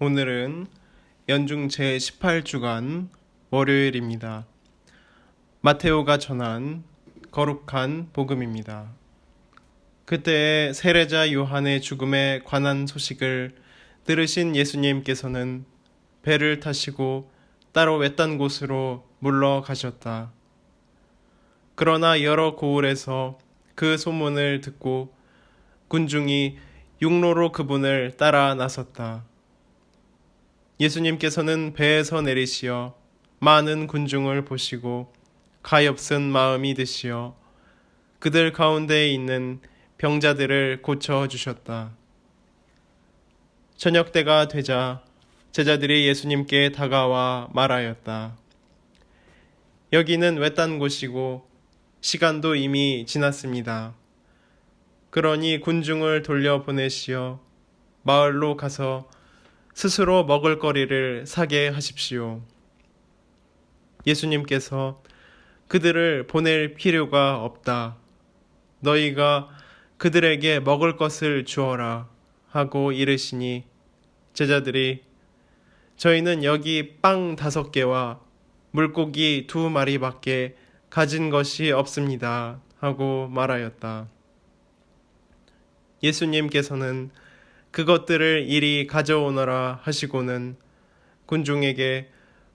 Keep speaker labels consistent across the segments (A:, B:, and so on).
A: 오늘은 연중 제18주간 월요일입니다. 마테오가 전한 거룩한 복음입니다. 그때 세례자 요한의 죽음에 관한 소식을 들으신 예수님께서는 배를 타시고 따로 외딴 곳으로 물러가셨다. 그러나 여러 고을에서 그 소문을 듣고 군중이 육로로 그분을 따라 나섰다. 예수님께서는 배에서 내리시어 많은 군중을 보시고 가엾은 마음이 드시어 그들 가운데에 있는 병자들을 고쳐주셨다. 저녁 때가 되자 제자들이 예수님께 다가와 말하였다. 여기는 외딴 곳이고 시간도 이미 지났습니다. 그러니 군중을 돌려보내시어 마을로 가서 스스로 먹을 거리를 사게 하십시오. 예수님께서 그들을 보낼 필요가 없다. 너희가 그들에게 먹을 것을 주어라 하고 이르시니 제자들이 저희는 여기 빵 5개와 물고기 2마리밖에 가진 것이 없습니다 하고 말하였다. 예수님께서는 그것들을 이리 가져오너라 하시고는 군중에게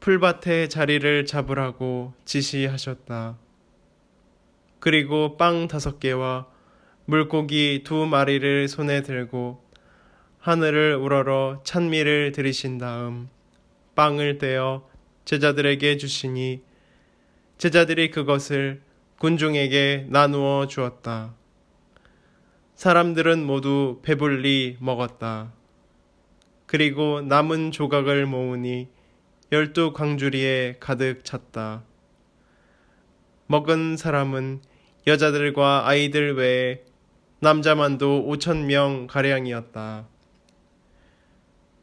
A: 풀밭에 자리를 잡으라고 지시하셨다. 그리고 빵 5개와 물고기 2마리를 손에 들고 하늘을 우러러 찬미를 드리신 다음 빵을 떼어 제자들에게 주시니 제자들이 그것을 군중에게 나누어 주었다. 사람들은 모두 배불리 먹었다. 그리고 남은 조각을 모으니 12광주리에 가득 찼다. 먹은 사람은 여자들과 아이들 외에 남자만도 5,000명 가량이었다.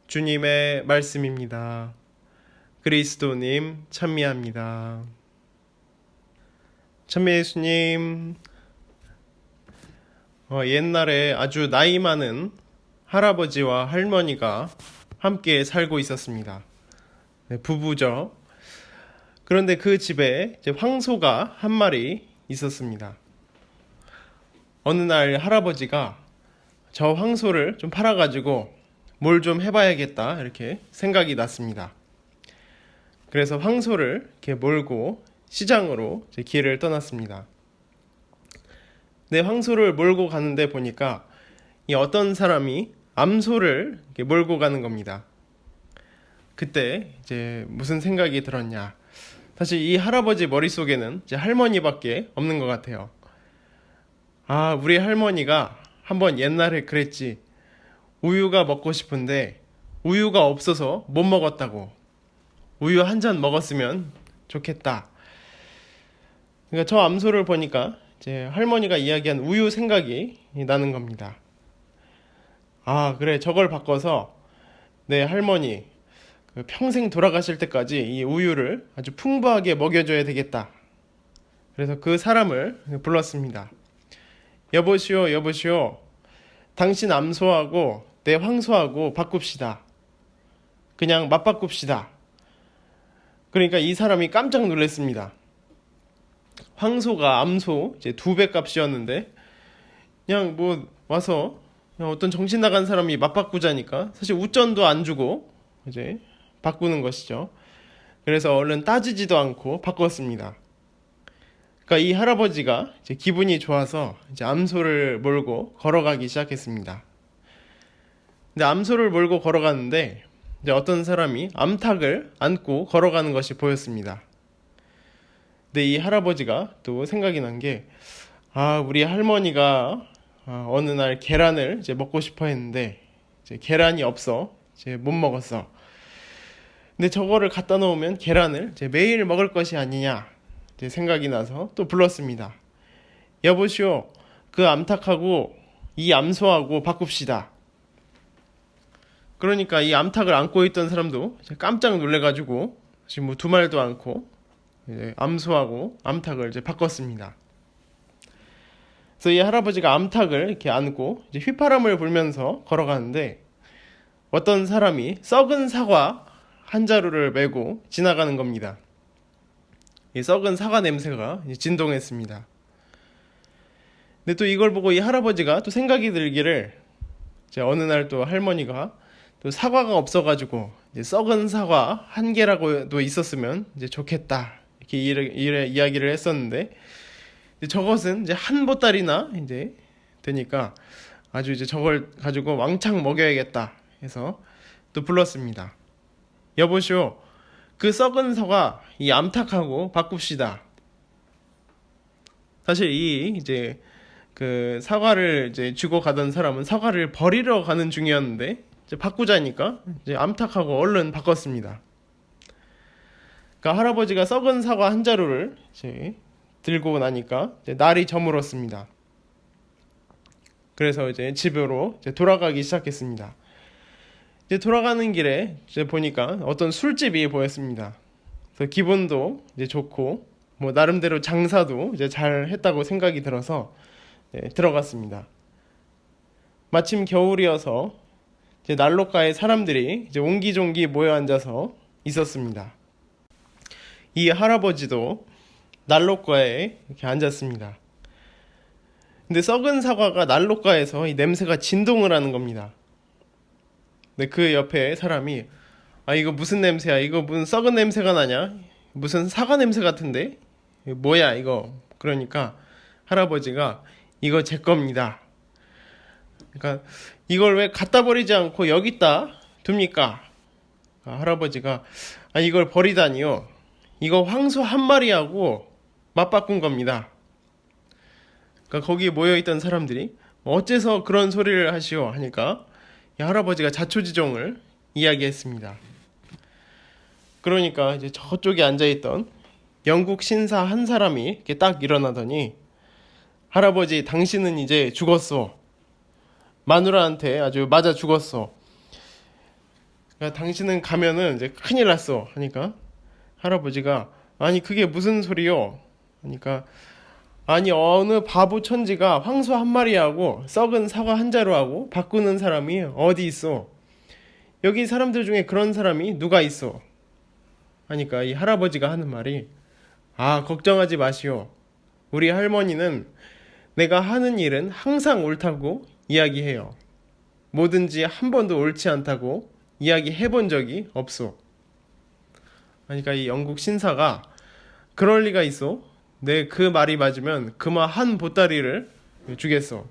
A: 주님의 말씀입니다. 그리스도님 찬미합니다. 찬미 예수님. 옛날에 아주 나이 많은 할아버지와 할머니가 함께 살고 있었습니다. 부부죠. 그런데 그 집에 이제 황소가 한 마리 있었습니다. 어느 날 할아버지가 저 황소를 좀 팔아가지고 뭘 좀 해봐야겠다 이렇게 생각이 났습니다. 그래서 황소를 이렇게 몰고 시장으로 이제 길을 떠났습니다. 네, 황소를 몰고 가는데 보니까 이 어떤 사람이 암소를 이렇게 몰고 가는 겁니다. 그때 이제 무슨 생각이 들었냐. 사실 이 할아버지 머릿속에는 이제 할머니밖에 없는 것 같아요. 아, 우리 할머니가 한번 옛날에 그랬지. 우유가 먹고 싶은데 우유가 없어서 못 먹었다고. 우유 한 잔 먹었으면 좋겠다. 그러니까 저 암소를 보니까 이제 할머니가 이야기한 우유 생각이 나는 겁니다. 아, 그래, 저걸 바꿔서 내 할머니 평생 돌아가실 때까지 이 우유를 아주 풍부하게 먹여줘야 되겠다. 그래서 그 사람을 불렀습니다. 여보시오, 여보시오, 당신 암소하고 내 황소하고 바꿉시다. 그냥 맞바꿉시다. 그러니까 이 사람이 깜짝 놀랐습니다. 황소가 암소 이제 2배 값이었는데 그냥 뭐 와서 그냥 어떤 정신 나간 사람이 맞바꾸자니까 사실 우전도 안 주고 이제 바꾸는 것이죠. 그래서 얼른 따지지도 않고 바꿨습니다. 그러니까 이 할아버지가 이제 기분이 좋아서 이제 암소를 몰고 걸어가기 시작했습니다. 근데 암소를 몰고 걸어가는데 이제 어떤 사람이 암탉을 안고 걸어가는 것이 보였습니다. 근데 이 할아버지가 또 생각이 난 게, 아, 우리 할머니가 어느 날 계란을 이제 먹고 싶어 했는데 이제 계란이 없어 이제 못 먹었어. 근데 저거를 갖다 놓으면 계란을 이제 매일 먹을 것이 아니냐 이제 생각이 나서 또 불렀습니다. 여보시오, 그 암탉하고 이 암소하고 바꿉시다. 그러니까 이 암탉을 안고 있던 사람도 이제 깜짝 놀래가지고 지금 뭐 2말도 않고 이제 암소하고 암탉을 이제 바꿨습니다. 그래서 이 할아버지가 암탉을 이렇게 안고 이제 휘파람을 불면서 걸어가는데 어떤 사람이 썩은 사과 한 자루를 메고 지나가는 겁니다. 이 썩은 사과 냄새가 진동했습니다. 근데 또 이걸 보고 이 할아버지가 또 생각이 들기를, 이제 어느 날 또 할머니가 또 사과가 없어가지고 이제 썩은 사과 한 개라고도 있었으면 이제 좋겠다, 이렇게 이야기를 했었는데, 이제 저것은 이제 한 보따리나 이제 되니까 아주 이제 저걸 가지고 왕창 먹여야겠다 해서 또 불렀습니다. 여보시오, 그 썩은 사과 이 암탉하고 바꿉시다. 사실 이제 그 사과를 이제 주고 가던 사람은 사과를 버리러 가는 중이었는데, 이제 바꾸자니까 이제 암탉하고 얼른 바꿨습니다. 그러니까 할아버지가 썩은 사과 한 자루를 이제 들고 나니까 이제 날이 저물었습니다. 그래서 이제 집으로 이제 돌아가기 시작했습니다. 이제 돌아가는 길에 이제 보니까 어떤 술집이 보였습니다. 그래서 기분도 이제 좋고 뭐 나름대로 장사도 이제 잘 했다고 생각이 들어서 들어갔습니다. 마침 겨울이어서 이제 난로가에 사람들이 이제 옹기종기 모여 앉아서 있었습니다. 이 할아버지도 난로가에 이렇게 앉았습니다. 근데 썩은 사과가 난로가에서 이 냄새가 진동을 하는 겁니다. 근데 그 옆에 사람이, 아 이거 무슨 냄새야? 이거 무슨 썩은 냄새가 나냐? 무슨 사과 냄새 같은데? 이거 뭐야 이거? 그러니까 할아버지가 이거 제 겁니다. 그러니까 이걸 왜 갖다 버리지 않고 여기다 둡니까? 할아버지가, 아 이걸 버리다니요. 이거 황소 한 마리하고 맞바꾼 겁니다. 그러니까 거기 모여있던 사람들이 어째서 그런 소리를 하시오 하니까 이 할아버지가 자초지종을 이야기했습니다. 그러니까 이제 저쪽에 앉아있던 영국 신사 한 사람이 이렇게 딱 일어나더니, 할아버지 당신은 이제 죽었어. 마누라한테 아주 맞아 죽었어. 그러니까 당신은 가면은 이제 큰일 났어 하니까 할아버지가, 아니 그게 무슨 소리요? 하니까, 아니 어느 바보 천지가 황소 한 마리하고 썩은 사과 한 자루하고 바꾸는 사람이 어디 있어? 여기 사람들 중에 그런 사람이 누가 있어? 하니까 이 할아버지가 하는 말이, 아 걱정하지 마시오. 우리 할머니는 내가 하는 일은 항상 옳다고 이야기해요. 뭐든지 한 번도 옳지 않다고 이야기해 본 적이 없어. 그러니까 이 영국 신사가, 그럴 리가 있어? 내 그 말이 맞으면 그마 한 보따리를 주겠어.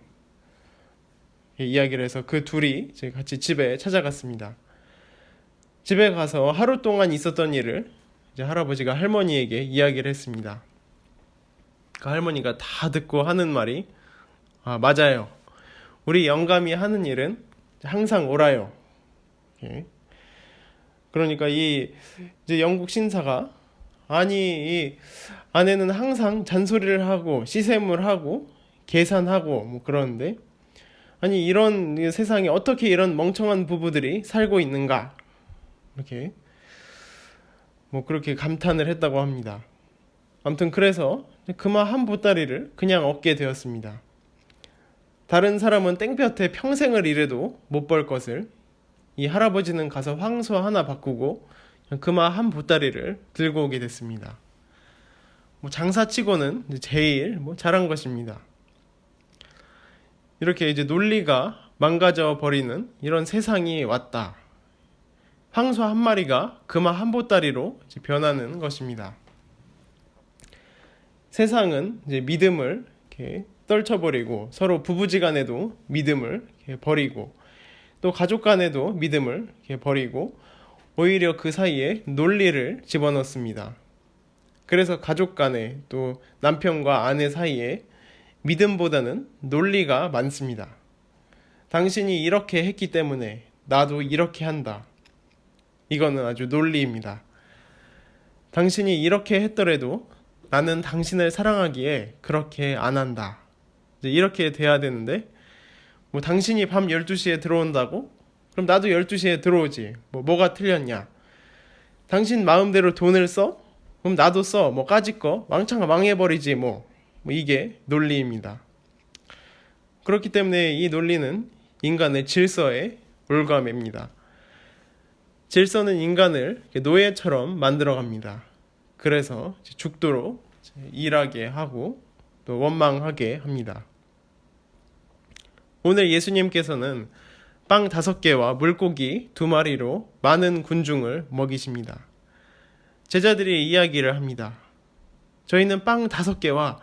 A: 이야기를 해서 그 둘이 같이 집에 찾아갔습니다. 집에 가서 하루 동안 있었던 일을 이제 할아버지가 할머니에게 이야기를 했습니다. 그 할머니가 다 듣고 하는 말이, 아 맞아요. 우리 영감이 하는 일은 항상 옳아요. 그러니까 이제 영국 신사가, 아니 이 아내는 항상 잔소리를 하고 시샘을 하고 계산하고 뭐 그러는데, 아니 이런 세상에 어떻게 이런 멍청한 부부들이 살고 있는가, 이렇게 뭐 그렇게 감탄을 했다고 합니다. 아무튼 그래서 그마 한 보따리를 그냥 얻게 되었습니다. 다른 사람은 땡볕에 평생을 일해도 못 벌 것을 이 할아버지는 가서 황소 하나 바꾸고 그마 한 보따리를 들고 오게 됐습니다. 뭐 장사치고는 제일 잘한 것입니다. 이렇게 이제 논리가 망가져 버리는 이런 세상이 왔다. 황소 한 마리가 금화 한 보따리로 변하는 것입니다. 세상은 이제 믿음을 이렇게 떨쳐버리고, 서로 부부지간에도 믿음을 이렇게 버리고, 또 가족 간에도 믿음을 이렇게 버리고, 오히려 그 사이에 논리를 집어넣습니다. 그래서 가족 간에, 또 남편과 아내 사이에 믿음보다는 논리가 많습니다. 당신이 이렇게 했기 때문에 나도 이렇게 한다. 이거는 아주 논리입니다. 당신이 이렇게 했더라도 나는 당신을 사랑하기에 그렇게 안 한다. 이렇게 돼야 되는데, 뭐 당신이 밤 12시에 들어온다고? 그럼 나도 12시에 들어오지. 뭐가 틀렸냐? 당신 마음대로 돈을 써? 그럼 나도 써. 뭐 까짓 거 왕창 망해버리지 뭐 이게 논리입니다. 그렇기 때문에 이 논리는 인간의 질서에 올가맵니다. 질서는 인간을 노예처럼 만들어갑니다. 그래서 죽도록 일하게 하고 또 원망하게 합니다. 오늘 예수님께서는 빵 5개와 물고기 2마리로 많은 군중을 먹이십니다. 제자들이 이야기를 합니다. 저희는 빵 5개와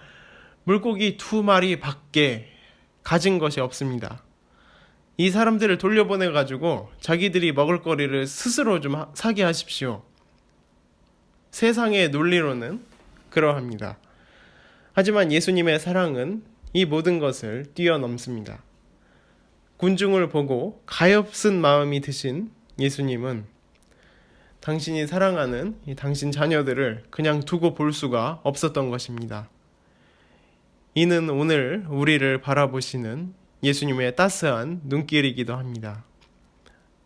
A: 물고기 2마리 밖에 가진 것이 없습니다. 이 사람들을 돌려보내가지고 자기들이 먹을 거리를 스스로 좀 사게 하십시오. 세상의 논리로는 그러합니다. 하지만 예수님의 사랑은 이 모든 것을 뛰어넘습니다. 군중을 보고 가엾은 마음이 드신 예수님은 당신이 사랑하는 당신 자녀들을 그냥 두고 볼 수가 없었던 것입니다. 이는 오늘 우리를 바라보시는 예수님의 따스한 눈길이기도 합니다.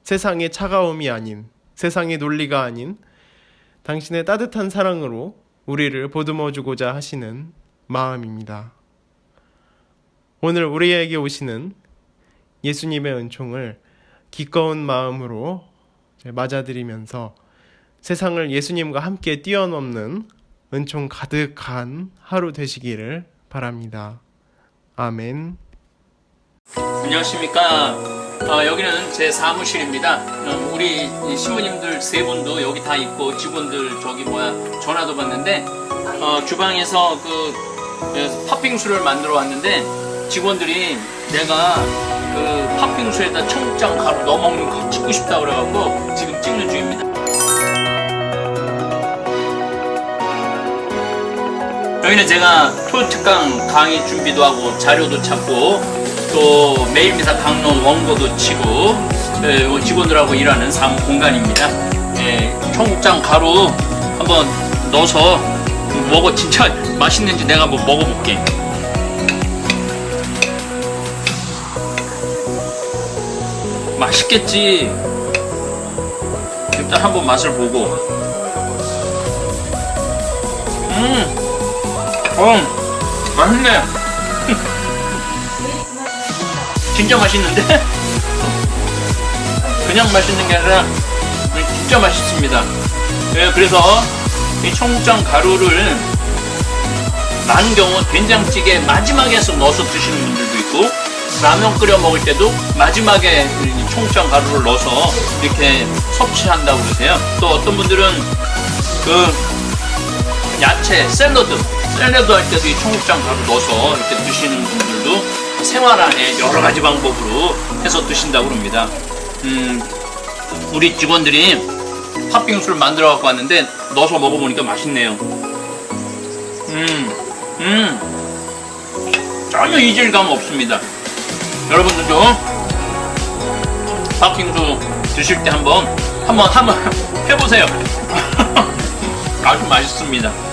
A: 세상의 차가움이 아닌, 세상의 논리가 아닌 당신의 따뜻한 사랑으로 우리를 보듬어 주고자 하시는 마음입니다. 오늘 우리에게 오시는 예수님의 은총을 기꺼운 마음으로 맞아들이면서 세상을 예수님과 함께 뛰어넘는 은총 가득한 하루 되시기를 바랍니다. 아멘.
B: 안녕하십니까. 여기는 제 사무실입니다. 우리 신부님들 3분도 여기 다 있고 직원들 전화도 받는데 주방에서 팥빙수를 만들어 왔는데 직원들이 내가 그 팥빙수에다 청국장 가루 넣어 먹는 거 찍고 싶다 그래갖고 지금 찍는 중입니다. 여기는 제가 토요특강 강의 준비도 하고 자료도 찾고 또 매일미사 강론 원고도 치고 직원들하고 일하는 사무 공간입니다. 청국장 가루 한번 넣어서 먹어. 진짜 맛있는지 내가 한번 먹어볼게. 맛있겠지. 일단 한번 맛을 보고. 맛있네. 진짜 맛있는데? 그냥 맛있는 게 아니라 진짜 맛있습니다. 그래서 이 청국장 가루를 많은 경우 된장찌개 마지막에 넣어서 드시는 분들도 있고 라면 끓여 먹을 때도 마지막에 청국장 가루를 넣어서 이렇게 섭취한다고 그러세요. 또 어떤 분들은 야채, 샐러드 할 때도 이 청국장 가루 넣어서 이렇게 드시는 분들도 생활 안에 여러 가지 방법으로 해서 드신다고 합니다. 우리 직원들이 팥빙수를 만들어 갖고 왔는데 넣어서 먹어보니까 맛있네요. 전혀 이질감 없습니다. 여러분들도 팥빙수 드실 때 한번 해보세요. 아주 맛있습니다.